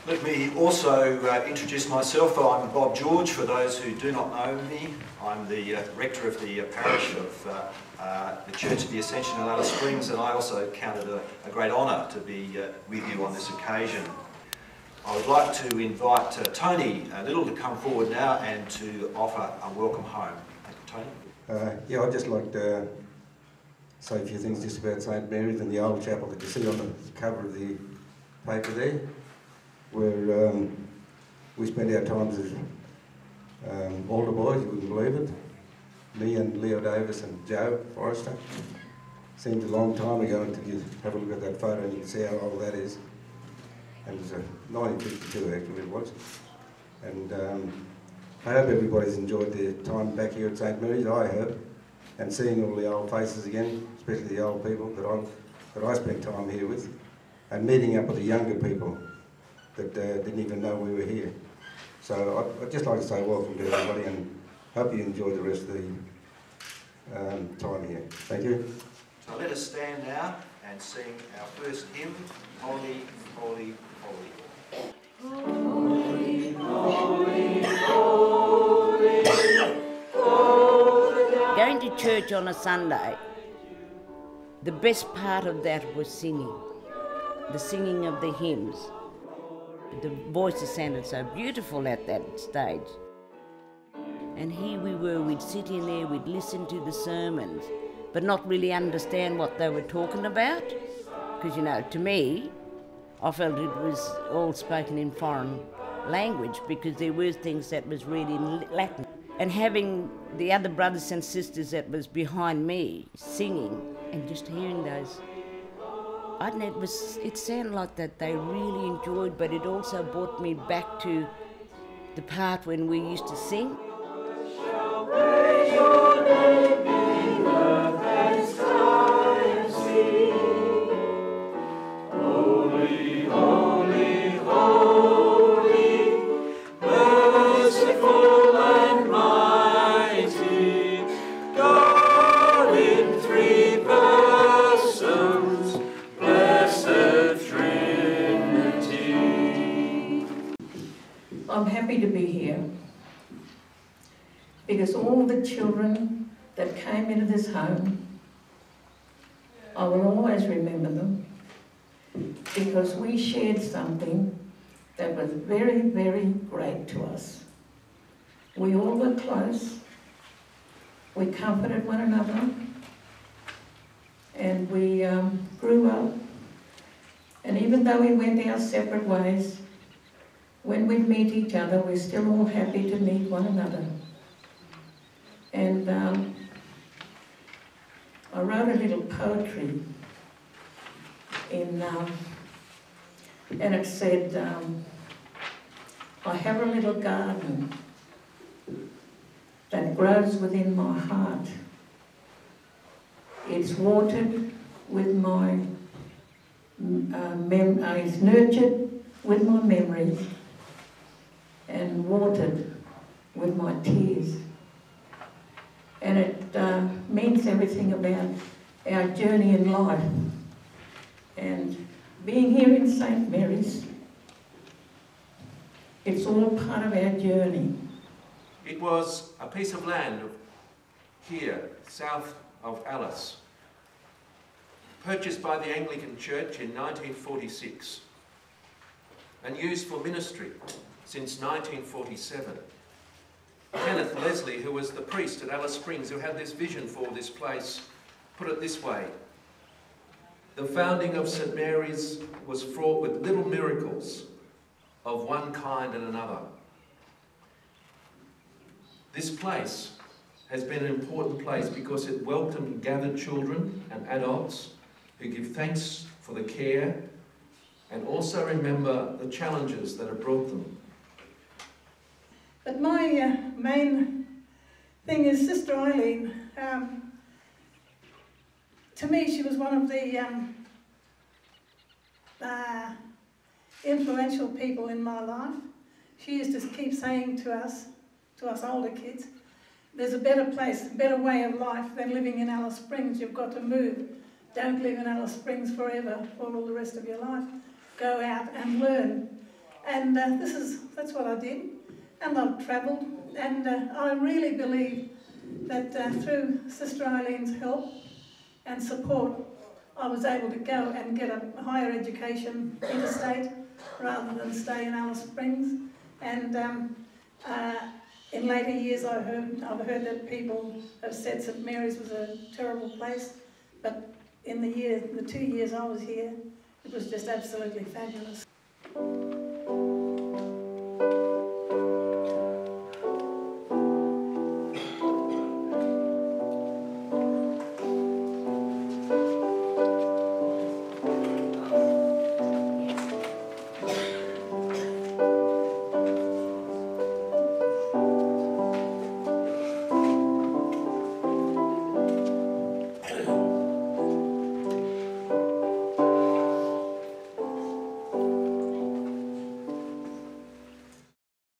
Let me also introduce myself. I'm Bob George, for those who do not know me. I'm the rector of the parish of the Church of the Ascension in Alice Springs, and I also count it a great honour to be with you on this occasion. I would like to invite Tony Little to come forward now and to offer a welcome home. Thank you, Tony. Yeah, I'd just like to say a few things just about St Mary's and the old chapel that you see on the cover of the paper there, where we spent our times as older boys, you wouldn't believe it. Me and Leo Davis and Joe Forrester. Seems a long time ago until you have a look at that photo and you can see how old that is. And it was 1952 actually it was. And I hope everybody's enjoyed their time back here at St Mary's, I have. And seeing all the old faces again, especially the old people that I spent time here with. And meeting up with the younger people that didn't even know we were here. So I'd just like to say welcome to everybody and hope you enjoy the rest of the time here. Thank you. So let us stand now and sing our first hymn, Holy, Holy, Holy. Holy, holy, holy, holy. Going to church on a Sunday, the best part of that was singing. The singing of the hymns. The voices sounded so beautiful at that stage. And here we were, we'd sit in there, we'd listen to the sermons, but not really understand what they were talking about. Because, you know, to me, I felt it was all spoken in foreign language because there were things that was read in Latin. And having the other brothers and sisters that was behind me singing and just hearing those, I don't know, it sounded like that they really enjoyed, but it also brought me back to the part when we used to sing. I'm happy to be here because all the children that came into this home, I will always remember them because we shared something that was very, very great to us. We all were close, we comforted one another, and we grew up. And even though we went our separate ways, when we meet each other, we're still all happy to meet one another. And I wrote a little poetry and it said, I have a little garden that grows within my heart. It's watered with my, it's nurtured with my memories and watered with my tears. And it means everything about our journey in life. And being here in St Mary's, it's all part of our journey. It was a piece of land here, south of Alice, purchased by the Anglican Church in 1946 and used for ministry since 1947. Kenneth Leslie, who was the priest at Alice Springs, who had this vision for this place, put it this way: the founding of St Mary's was fraught with little miracles of one kind and another. This place has been an important place because it welcomed gathered children and adults who give thanks for the care and also remember the challenges that have brought them. But my main thing is Sister Eileen. To me, she was one of the influential people in my life. She used to keep saying to us older kids, there's a better place, a better way of life than living in Alice Springs. You've got to move. Don't live in Alice Springs forever for all the rest of your life. Go out and learn. And that's what I did. And I've travelled, and I really believe that through Sister Eileen's help and support, I was able to go and get a higher education interstate rather than stay in Alice Springs. And in later years I've heard that people have said St Mary's was a terrible place, but in the 2 years I was here, it was just absolutely fabulous.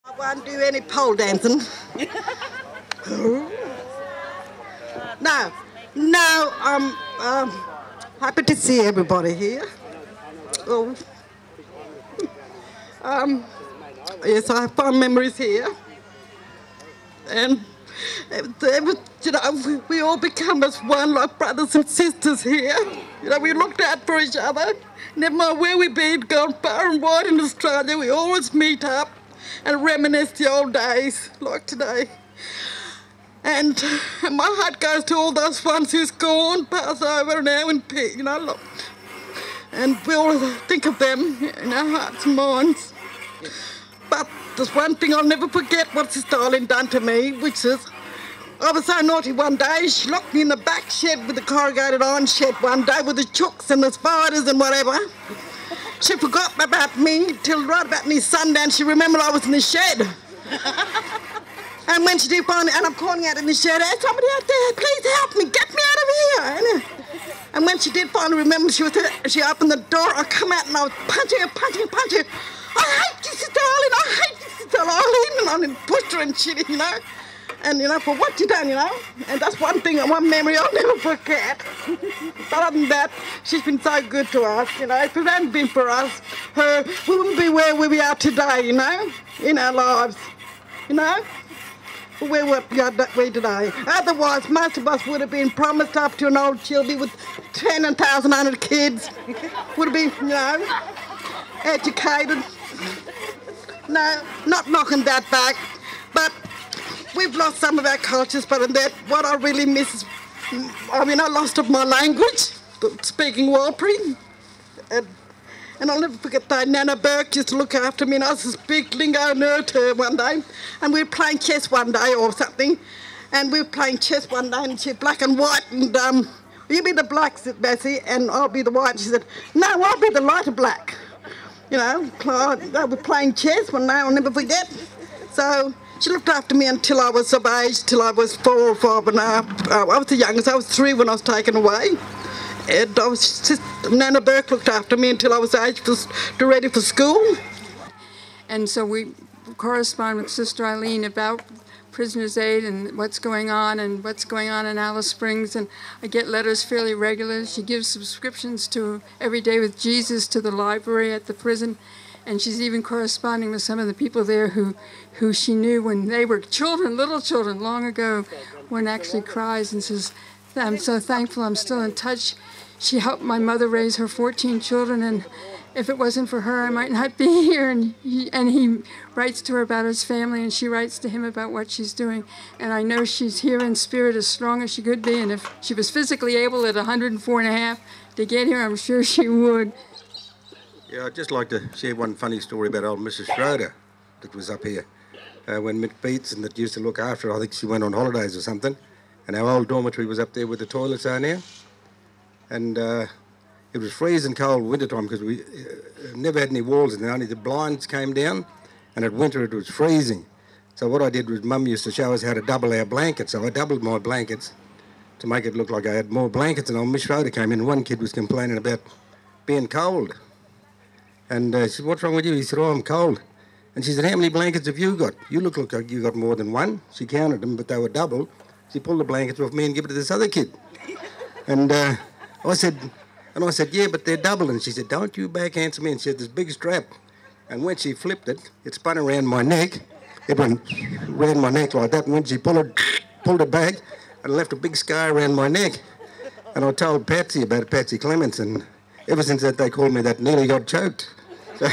I won't do any pole dancing. No, I'm happy to see everybody here. Oh. Yes, I have fond memories here. And you know, we all become as one, like brothers and sisters here. You know, we looked out for each other. Never mind where we've been, gone far and wide in Australia, we always meet up and reminisce the old days, like today. And my heart goes to all those ones who's gone, passed over now in peace, you know, look. And we all think of them in our hearts and minds. But there's one thing I'll never forget what Sister Eileen done to me, which is, I was so naughty one day, she locked me in the back shed with the corrugated iron shed one day with the chooks and the spiders and whatever. She forgot about me till right about me sundown. She remembered I was in the shed. And when she did finally, and I'm calling out in the shed, hey, somebody out there, please help me, get me out of here. And when she did finally remember, she opened the door, I come out and I was punching her. I hate you, Sister Eileen, I hate you, Sister Eileen. And I pushed her and shit, you know. And, you know, for what you done, you know. And that's one thing, one memory I'll never forget. But other than that, she's been so good to us, you know. If it hadn't been for us, we wouldn't be where we are today, you know, in our lives, you know. Where we are today. Otherwise, most of us would have been promised up to an old chilby with 10,100 kids. Would have been, you know, educated. No, not knocking that back, but we've lost some of our cultures, but in that, what I really miss is, I mean, I lost of my language, speaking Warlpiri, and I'll never forget that Nana Burke used to look after me, and I used to speak lingo nerd to her one day, and we were playing chess one day or something, and we were playing chess one day, and she was black and white, and you be the black, said Bessie, and I'll be the white. And she said, no, I'll be the lighter black. You know, they were playing chess one day, I'll never forget. So she looked after me until I was of age, till I was 4 or 5 and a half. I was the youngest, I was 3 when I was taken away. And I was just, Nana Burke looked after me until I was aged to ready for school. And so we correspond with Sister Eileen about Prisoners' Aid and what's going on in Alice Springs. And I get letters fairly regularly. She gives subscriptions to Every Day with Jesus to the library at the prison. And she's even corresponding with some of the people there who she knew when they were children, little children, long ago. One actually cries and says, I'm so thankful I'm still in touch. She helped my mother raise her 14 children, and if it wasn't for her, I might not be here. And he writes to her about his family, and she writes to him about what she's doing. And I know she's here in spirit as strong as she could be, and if she was physically able at 104 and a half to get here, I'm sure she would. Yeah, I'd just like to share one funny story about old Mrs. Schroeder that was up here. When Mick Beats and that used to look after her, I think she went on holidays or something, and our old dormitory was up there where the toilets are now. And it was freezing cold winter time because we never had any walls in there, only the blinds came down, and at winter it was freezing. So what I did was Mum used to show us how to double our blankets, so I doubled my blankets to make it look like I had more blankets, and old Miss Schroeder came in, and one kid was complaining about being cold. And she said, what's wrong with you? He said, oh, I'm cold. And she said, how many blankets have you got? You look like you got more than one. She counted them, but they were double. She pulled the blankets off me and gave it to this other kid. And I said, yeah, but they're double. And she said, don't you back answer me. And she had this big strap. And when she flipped it, it spun around my neck. It went around my neck like that. And when she pulled it back, it left a big scar around my neck. And I told Patsy about it, Patsy Clements, and ever since that they called me that, nearly got choked. So